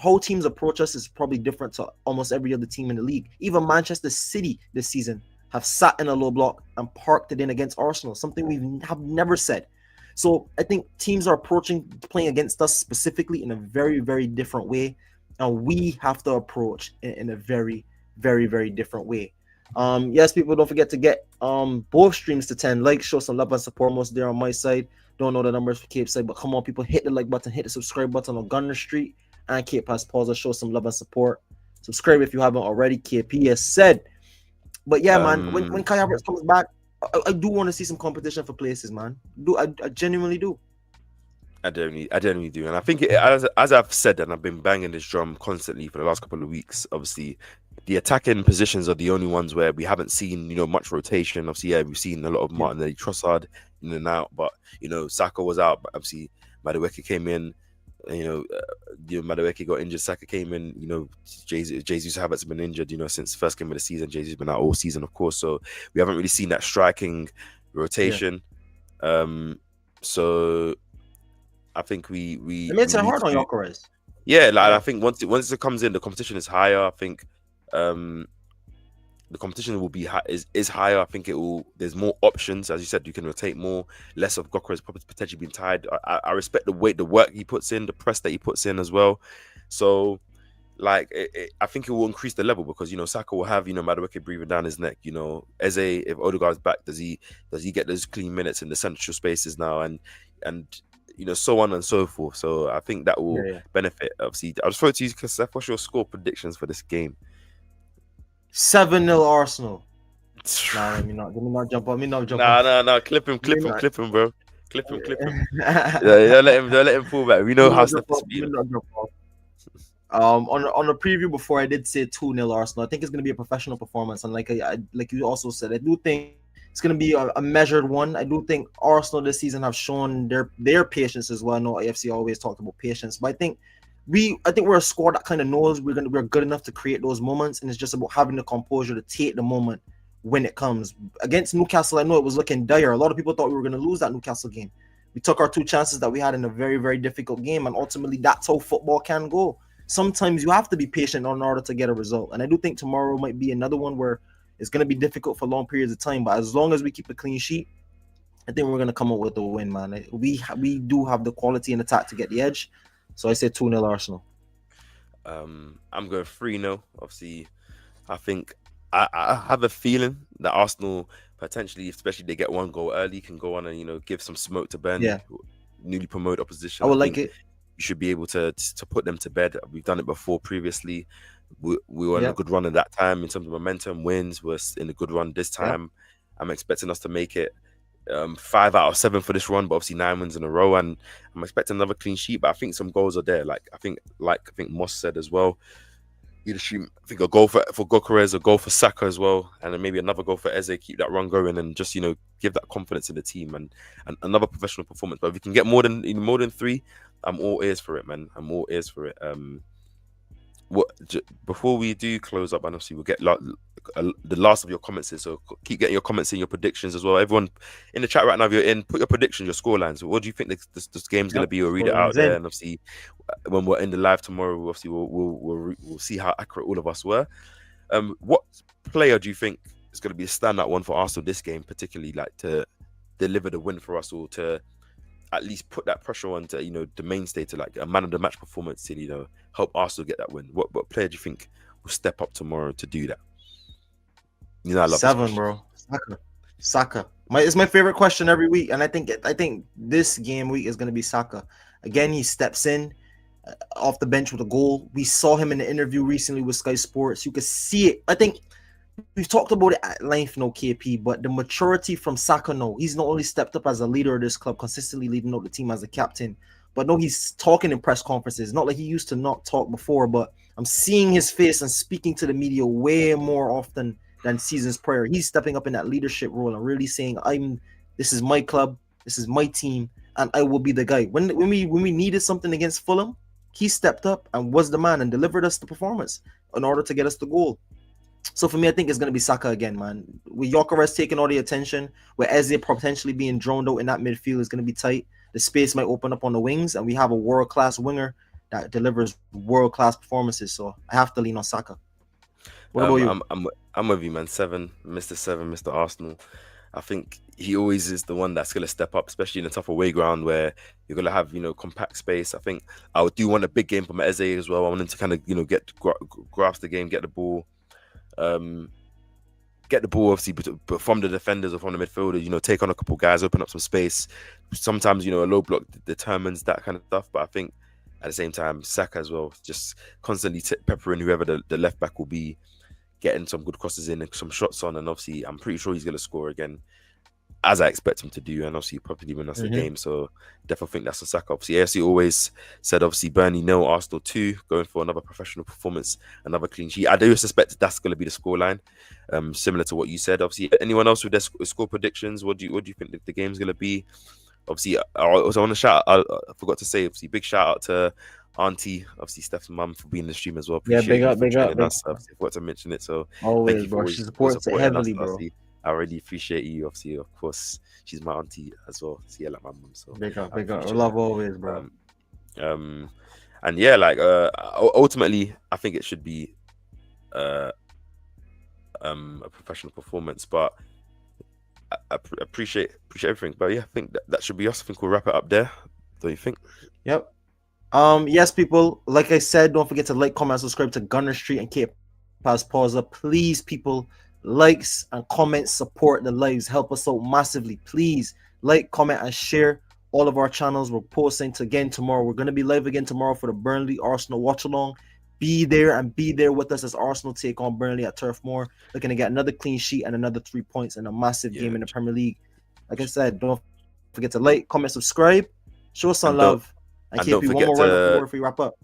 how teams approach us is probably different to almost every other team in the league. Even Manchester City this season have sat in a low block and parked it in against Arsenal, something we have never said. So I think teams are playing against us specifically in a very, very different way, and we have to approach in a very, very, very different way. Yes, people, don't forget to get both streams to 10 likes, show some love and support. Most there on my side. Don't know the numbers for Cape side, but come on, people, hit the like button, hit the subscribe button on Gunner Street and Cape Pass Pause. Show some love and support. Subscribe if you haven't already. KP has said. But yeah, man, when Kai Havertz comes back, I do want to see some competition for places, man. I genuinely do. I genuinely do, and I think as I've said, and I've been banging this drum constantly for the last couple of weeks. Obviously, the attacking positions are the only ones where we haven't seen much rotation. Obviously, yeah, we've seen a lot of Martinelli, Trossard in and out, but Saka was out. But obviously, Madueke came in. Madueke got injured. Saka came in. Jesus Havertz has been injured. Since the first game of the season. Jesus has been out all season, of course. So we haven't really seen that striking rotation. Yeah. So I think we it makes it hard on Gokras. Yeah, I think once it comes in, the competition is higher. I think the competition will be is higher. I think there's more options, as you said. You can rotate more, less of Gokras potentially being tied. I respect the work he puts in, the press that he puts in as well. So I think it will increase the level, because Saka will have Madueke breathing down his neck. Eze, if Odegaard's back, does he get those clean minutes in the central spaces now, and so on and so forth. So I think that will benefit. Obviously, I'll just throw it to you, because what's your score predictions for this game? 7-0 Arsenal. Nah, let me not jump on. Nah. Clip him, bro. Clip him. Don't let him pull back. We know how stuff is being. On the preview before, I did say 2-0 Arsenal. I think it's going to be a professional performance, and like you also said, I do think it's going to be a measured one. I do think Arsenal this season have shown their patience as well. I know AFC always talked about patience, but I think we're a squad that kind of knows we're good enough to create those moments, and it's just about having the composure to take the moment when it comes. Against Newcastle, I know it was looking dire. A lot of people thought we were going to lose that Newcastle game. We took our 2 chances that we had in a very, very difficult game, and ultimately that's how football can go. Sometimes you have to be patient in order to get a result, and I do think tomorrow might be another one where it's going to be difficult for long periods of time, but as long as we keep a clean sheet, I think we're going to come up with a win, man. We do have the quality and attack to get the edge. So I say 2-0 Arsenal. I'm going 3-0. Obviously, I think I have a feeling that Arsenal potentially, especially they get 1 goal early, can go on and give some smoke to Burnley, newly promoted opposition. I would like it. You should be able to put them to bed. We've done it before previously. We were in a good run at that time in terms of momentum. Wins was in a good run this time. I'm expecting us to make it 5 out of 7 for this run, but obviously 9 wins in a row, and I'm expecting another clean sheet. But I think some goals are there. I think Moss said as well. I think a goal for Gokras, a goal for Saka as well, and then maybe another goal for Eze. Keep that run going, and just give that confidence in the team, and another professional performance. But if we can get more than 3, I'm all ears for it, man. I'm all ears for it. Before we do close up, and obviously we'll get the last of your comments in, so keep getting your comments in, your predictions as well. Everyone in the chat right now, if you're in, put your predictions, your scorelines. What do you think this game's going to be? We'll read it out there, and obviously when we're in the live tomorrow, obviously we'll see how accurate all of us were. What player do you think it's going to be a standout one for Arsenal this game, particularly like to deliver the win for us, or to at least put that pressure on to, the mainstay, to like a man of the match performance to, help Arsenal get that win. What player do you think will step up tomorrow to do that? I love this 7, question. bro. Saka. It's my favorite question every week, and I think this game week is going to be Saka. Again, he steps in off the bench with a goal. We saw him in the interview recently with Sky Sports. You could see it. I think we've talked about it at length, no KP, but the maturity from Saka, no, he's not only stepped up as a leader of this club, consistently leading out the team as a captain, but no, he's talking in press conferences. Not like he used to not talk before, but I'm seeing his face and speaking to the media way more often than seasons prior. He's stepping up in that leadership role and really saying, this is my club, this is my team, and I will be the guy. When we needed something against Fulham, he stepped up and was the man and delivered us the performance in order to get us the goal. So for me, I think it's going to be Saka again, man. With Gyökeres taking all the attention, with Eze potentially being droned out in that midfield is going to be tight. The space might open up on the wings, and we have a world-class winger that delivers world-class performances. So I have to lean on Saka. What about you? I'm with you, man. 7, Mr. Arsenal. I think he always is the one that's going to step up, especially in a tough away ground where you're going to have, compact space. I think I do want a big game from Eze as well. I want him to kind of, grasp the game, get the ball. Get the ball obviously, but from the defenders or from the midfielders, take on a couple guys, open up some space. Sometimes, a low block determines that kind of stuff. But I think at the same time, Saka as well, just constantly peppering whoever the left back will be, getting some good crosses in and some shots on. And obviously, I'm pretty sure he's going to score again, as I expect him to do. And obviously, probably win us the game. So definitely think that's a Saka. Obviously, AFC always said, obviously, Burnley 0, Arsenal 2, going for another professional performance, another clean sheet. I do suspect that's going to be the scoreline, similar to what you said. Obviously, anyone else with their score predictions? What do you think the game's going to be? Obviously, I want to shout out, I forgot to say, obviously, big shout out to Auntie, obviously Steph's mum, for being in the stream as well. Appreciate you for joining us. Obviously, I forgot to mention it. So always, thank you bro. She supports it heavily, bro. Obviously, I really appreciate you. Obviously, of course, she's my auntie as well. So yeah, like my mum. So big up. Love always, bro. And yeah, like ultimately, I think it should be a professional performance, but I appreciate everything. But yeah, I think that should be us. I think we'll wrap it up there. Don't you think? Yep. Yes, people. Like I said, don't forget to like, comment, and subscribe to Gunner Street and KAPE Pausa. Please, people, likes and comments support the lives. Help us out massively. Please like, comment, and share all of our channels. We're posting again tomorrow. We're going to be live again tomorrow for the Burnley Arsenal watch along. Be there with us as Arsenal take on Burnley at Turf Moor. Looking to get another clean sheet and another 3 points in a massive game in the Premier League. Like I said, don't forget to like, comment, subscribe, show us some love. And KP, one more word before we wrap up.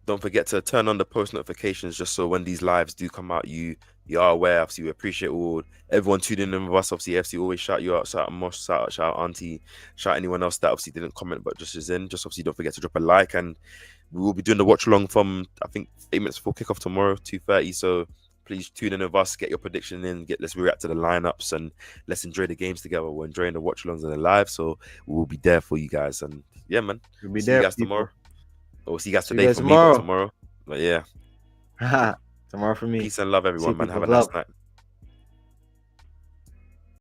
Don't forget to turn on the post notifications, just so when these lives do come out, you are aware. Obviously, we appreciate everyone tuning in with us. Obviously, FC always shout you out, shout Mosh, shout Auntie, shout anyone else that obviously didn't comment but just is in. Just obviously don't forget to drop a like, and we will be doing the watch along from, I think, 8 minutes before kickoff tomorrow, 2:30. So please tune in with us, get your prediction in, let's react to the lineups, and let's enjoy the games together. We're enjoying the watch alongs and the live, so we will be there for you guys. And yeah, man, we'll be see there you guys people. Tomorrow. Or see you guys today for tomorrow. Me, but tomorrow. But yeah, tomorrow for me. Peace and love, everyone, man. Have a nice night.